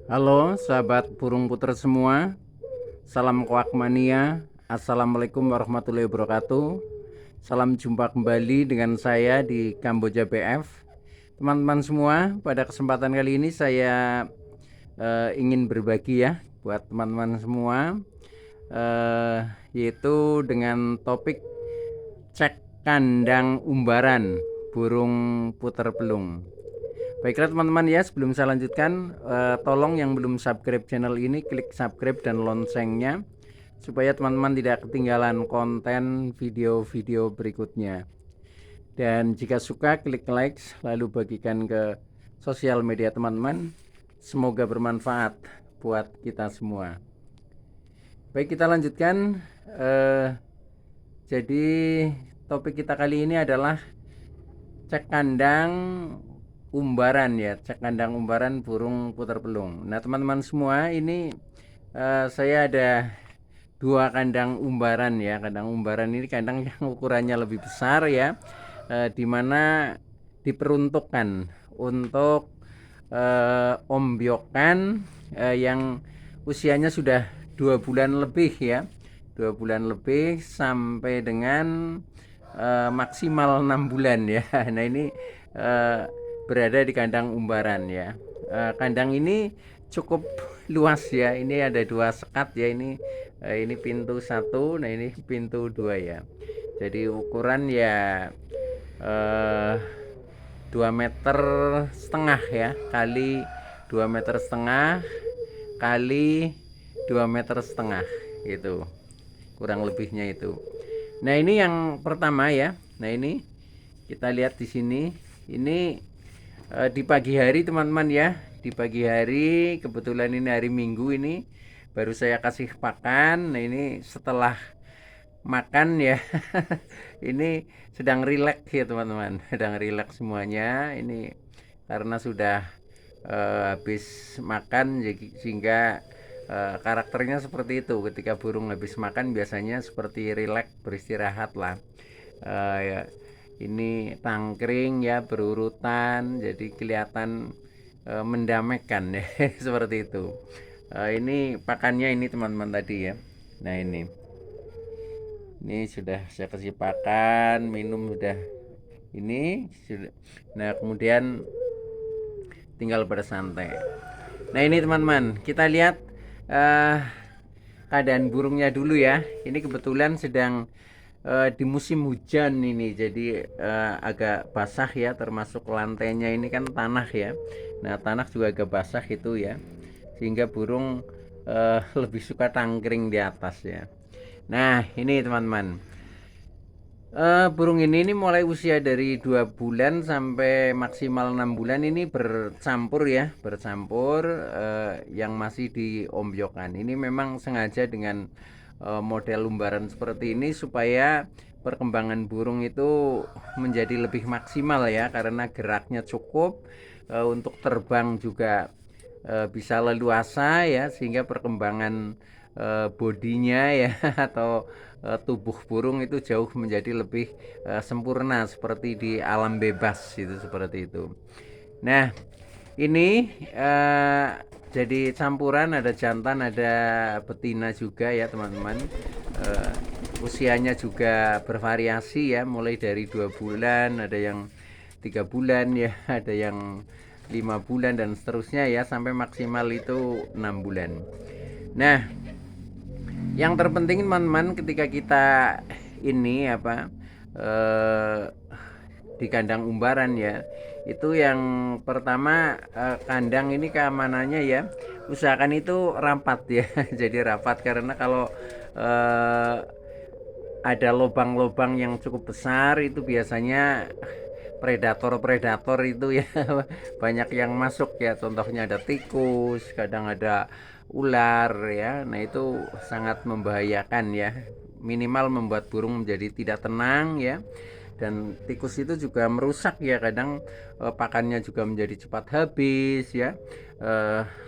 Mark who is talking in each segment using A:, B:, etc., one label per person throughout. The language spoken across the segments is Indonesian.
A: Halo sahabat burung puter semua, salam koak mania. Assalamualaikum warahmatullahi wabarakatuh. Salam jumpa kembali dengan saya di Kamboja BF. Teman-teman semua, pada kesempatan kali ini saya ingin berbagi ya buat teman-teman semua, yaitu dengan topik cek kandang umbaran burung puter pelung. Baiklah teman-teman ya, sebelum saya lanjutkan, tolong yang belum subscribe channel ini klik subscribe dan loncengnya supaya teman-teman tidak ketinggalan konten video-video berikutnya. Dan jika suka klik like lalu bagikan ke sosial media teman-teman. Semoga bermanfaat buat kita semua. Baik, kita lanjutkan. Jadi topik kita kali ini adalah cek kandang umbaran ya, cek kandang umbaran burung puter pelung. Nah teman-teman semua, ini saya ada dua kandang umbaran ya. Kandang umbaran ini kandang yang ukurannya lebih besar ya, dimana diperuntukkan untuk ombyokan yang usianya sudah 2 bulan lebih ya, 2 bulan lebih sampai dengan maksimal 6 bulan ya. Nah ini berada di kandang umbaran ya. Kandang ini cukup luas ya. Ini ada 2 sekat ya. Ini pintu 1, nah ini pintu 2 ya. Jadi ukuran ya 2,5 meter ya, kali 2,5 meter kali 2,5 meter gitu, kurang lebihnya itu. Nah ini yang pertama ya. Nah ini kita lihat di sini. Ini di pagi hari teman-teman ya. Di pagi hari, kebetulan ini hari Minggu, ini baru saya kasih pakan. Nah ini setelah makan ya. Ini sedang rileks ya teman-teman. Sedang rileks semuanya. Ini karena sudah habis makan, sehingga karakternya seperti itu. Ketika burung habis makan biasanya seperti rileks, beristirahat lah. Ya, ini tangkring ya, berurutan, jadi kelihatan mendamaikan ya. Seperti itu. Ini pakannya ini teman-teman tadi ya. Nah ini sudah saya kasih pakan, minum sudah. Ini sudah. Nah kemudian tinggal bersantai. Nah ini teman-teman, kita lihat uh, keadaan burungnya dulu ya. Ini kebetulan sedang di musim hujan ini, jadi agak basah ya, termasuk lantainya ini kan tanah ya. Nah tanah juga agak basah itu ya, sehingga burung lebih suka tangkring di atas ya. Nah ini teman-teman, burung ini mulai usia dari 2 bulan sampai maksimal 6 bulan ini bercampur ya, bercampur, yang masih diombyokan. Ini memang sengaja dengan model lembaran seperti ini supaya perkembangan burung itu menjadi lebih maksimal ya, karena geraknya cukup, untuk terbang juga bisa leluasa ya, sehingga perkembangan bodinya ya atau tubuh burung itu jauh menjadi lebih sempurna seperti di alam bebas itu, seperti itu. Nah ini jadi campuran, ada jantan ada betina juga ya teman-teman. Usianya juga bervariasi ya, mulai dari 2 bulan, ada yang 3 bulan ya, ada yang 5 bulan dan seterusnya ya, sampai maksimal itu 6 bulan. Nah yang terpenting teman-teman, ketika kita ini apa, eh, di kandang umbaran ya, itu yang pertama, kandang ini keamanannya ya, usahakan itu rapat ya. Jadi rapat, karena kalau eh, ada lubang-lubang yang cukup besar itu biasanya predator-predator itu ya banyak yang masuk ya. Contohnya ada tikus, kadang ada ular ya. Nah itu sangat membahayakan ya, minimal membuat burung menjadi tidak tenang ya. Dan tikus itu juga merusak ya, kadang pakannya juga menjadi cepat habis ya.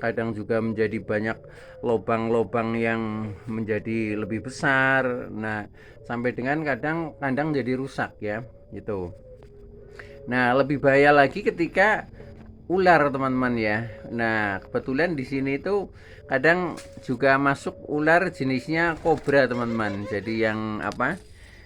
A: Kadang juga menjadi banyak lubang-lubang yang menjadi lebih besar. Nah sampai dengan kadang kandang jadi rusak ya gitu. Nah lebih bahaya lagi ketika ular teman-teman ya. Nah, kebetulan di sini itu kadang juga masuk ular jenisnya kobra teman-teman. Jadi yang apa?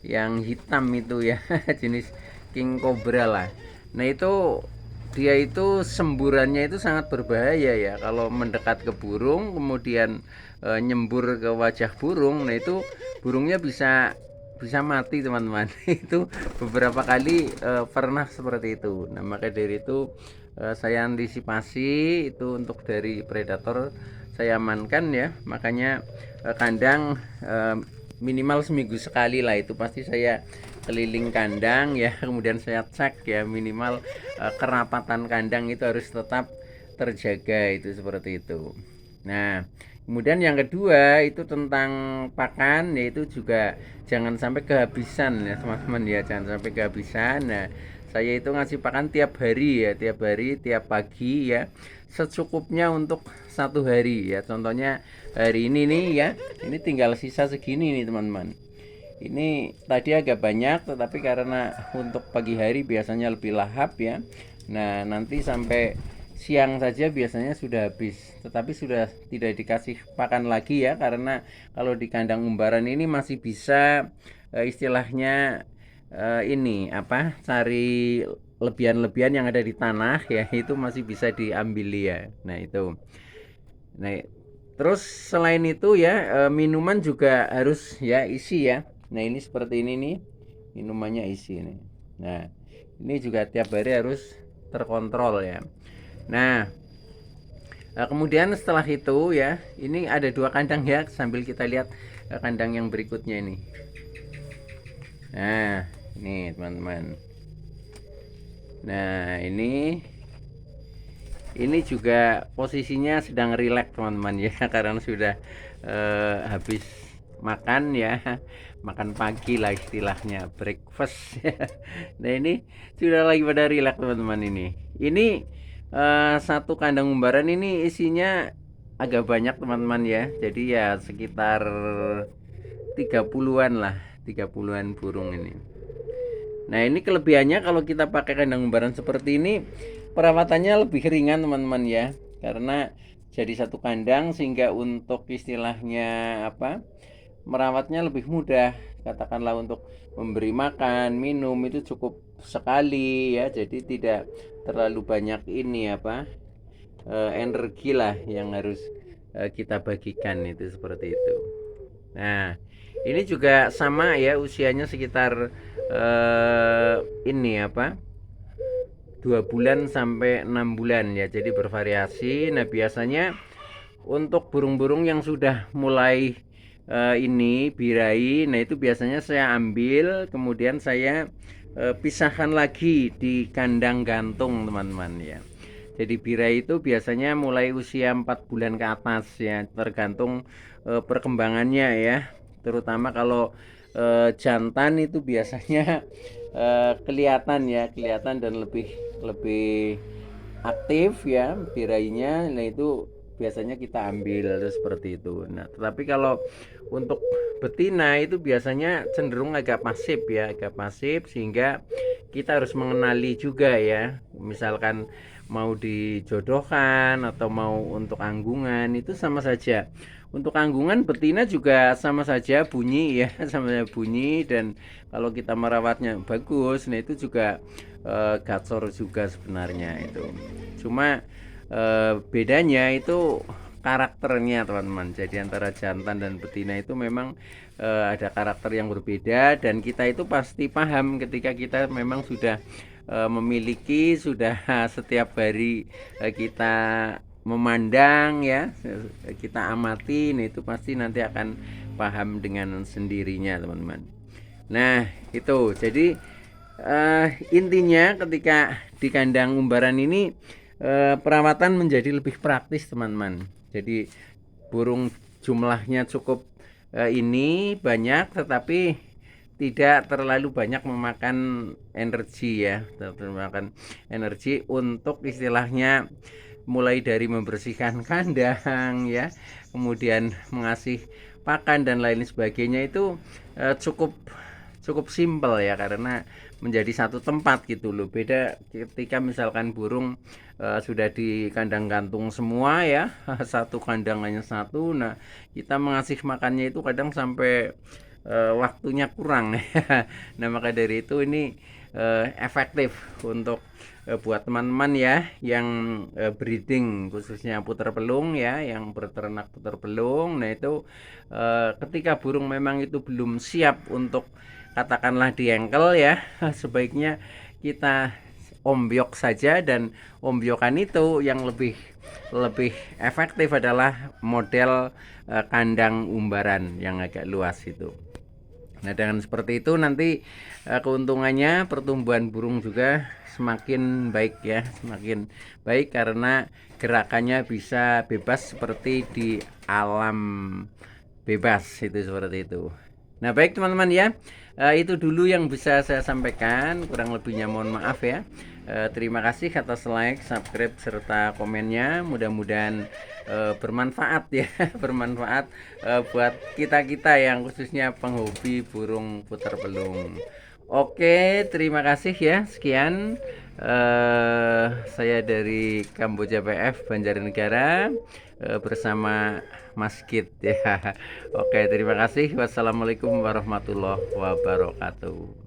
A: Yang hitam itu ya, jenis king cobra lah. Nah, itu dia itu semburannya itu sangat berbahaya ya kalau mendekat ke burung kemudian nyembur ke wajah burung. Nah, itu burungnya bisa bisa mati teman-teman. Itu beberapa kali pernah seperti itu. Nah, maka dari itu saya antisipasi itu untuk dari predator saya amankan ya. Makanya kandang minimal seminggu sekali lah itu pasti saya keliling kandang ya, kemudian saya cek ya minimal kerapatan kandang itu harus tetap terjaga itu seperti itu. Nah, kemudian yang kedua itu tentang pakan, yaitu juga jangan sampai kehabisan ya teman-teman ya, jangan sampai kehabisan. Nah, saya itu ngasih pakan tiap hari ya, tiap hari, tiap pagi ya, secukupnya untuk 1 hari ya. Contohnya hari ini nih ya, ini tinggal sisa segini nih teman-teman. Ini tadi agak banyak, tetapi karena untuk pagi hari biasanya lebih lahap ya. Nah, nanti sampai siang saja biasanya sudah habis, tetapi sudah tidak dikasih pakan lagi ya, karena kalau di kandang umbaran ini masih bisa istilahnya ini apa? Cari lebihan-lebihan yang ada di tanah ya, itu masih bisa diambil ya. Nah, itu. Nah, terus selain itu ya minuman juga harus ya isi ya. Nah, ini seperti ini nih. Minumannya isi nih. Nah, ini juga tiap hari harus terkontrol ya. Nah, kemudian setelah itu ya, ini ada 2 kandang ya, sambil kita lihat kandang yang berikutnya ini. Nah, ini teman-teman. Nah, ini juga posisinya sedang rileks teman-teman ya, karena sudah habis makan ya, makan pagi lah istilahnya, breakfast. Nah, ini sudah lagi pada rileks teman-teman ini satu kandang umbaran ini isinya agak banyak teman-teman ya, jadi ya sekitar 30-an lah, 30-an burung ini. Nah, ini kelebihannya kalau kita pakai kandang umbaran seperti ini, perawatannya lebih ringan teman-teman ya. Karena jadi satu kandang sehingga untuk istilahnya apa? Merawatnya lebih mudah. Katakanlah untuk memberi makan, minum itu cukup sekali ya. Jadi tidak terlalu banyak ini apa? Energi lah yang harus kita bagikan itu seperti itu. Nah, ini juga sama ya, usianya sekitar ini apa? 2 bulan sampai 6 bulan ya. Jadi bervariasi. Nah, biasanya untuk burung-burung yang sudah mulai ini birahi, nah itu biasanya saya ambil, kemudian saya pisahkan lagi di kandang gantung teman-teman ya. Jadi birahi itu biasanya mulai usia 4 bulan ke atas ya, tergantung perkembangannya ya. Terutama kalau jantan itu biasanya kelihatan ya, kelihatan dan lebih lebih aktif ya birahinya. Nah, itu biasanya kita ambil seperti itu. Nah, tetapi kalau untuk betina itu biasanya cenderung agak pasif ya, agak pasif, sehingga kita harus mengenali juga ya. Misalkan mau dijodohkan atau mau untuk anggungan itu sama saja. Untuk anggungan betina juga sama saja bunyi ya, sama saja bunyi, dan kalau kita merawatnya bagus, nah itu juga gacor juga sebenarnya itu. Cuma bedanya itu karakternya teman-teman. Jadi antara jantan dan betina itu memang ada karakter yang berbeda, dan kita itu pasti paham ketika kita memang sudah memiliki, sudah setiap hari kita memandang ya, kita amati, nah itu pasti nanti akan paham dengan sendirinya teman-teman. Nah, itu jadi intinya ketika di kandang umbaran ini perawatan menjadi lebih praktis teman-teman. Jadi burung jumlahnya cukup ini banyak, tetapi tidak terlalu banyak memakan energi ya, memakan energi untuk istilahnya mulai dari membersihkan kandang ya, kemudian mengasih pakan dan lain sebagainya itu cukup cukup simpel ya, karena menjadi satu tempat gitu loh. Beda ketika misalkan burung sudah di kandang gantung semua ya. Satu kandang hanya satu. Nah, kita mengasih makannya itu kadang sampai waktunya kurang. Nah, maka dari itu ini efektif untuk buat teman-teman ya yang breeding khususnya puter pelung ya, yang berternak puter pelung. Nah, itu ketika burung memang itu belum siap untuk katakanlah diengkel ya, sebaiknya kita ombyok saja. Dan ombyokan itu yang lebih lebih efektif adalah model kandang umbaran yang agak luas itu. Nah, dengan seperti itu nanti keuntungannya pertumbuhan burung juga semakin baik ya, semakin baik karena gerakannya bisa bebas seperti di alam bebas itu, seperti itu. Nah, baik teman-teman ya, itu dulu yang bisa saya sampaikan, kurang lebihnya mohon maaf ya. Terima kasih atas like, subscribe serta komennya. Mudah-mudahan bermanfaat ya, bermanfaat buat kita-kita yang khususnya penghobi burung puter pelung. Oke, terima kasih ya. Sekian saya dari Kamboja PF Banjarnegara bersama Mas Kit ya. Oke, terima kasih. Wassalamualaikum warahmatullahi wabarakatuh.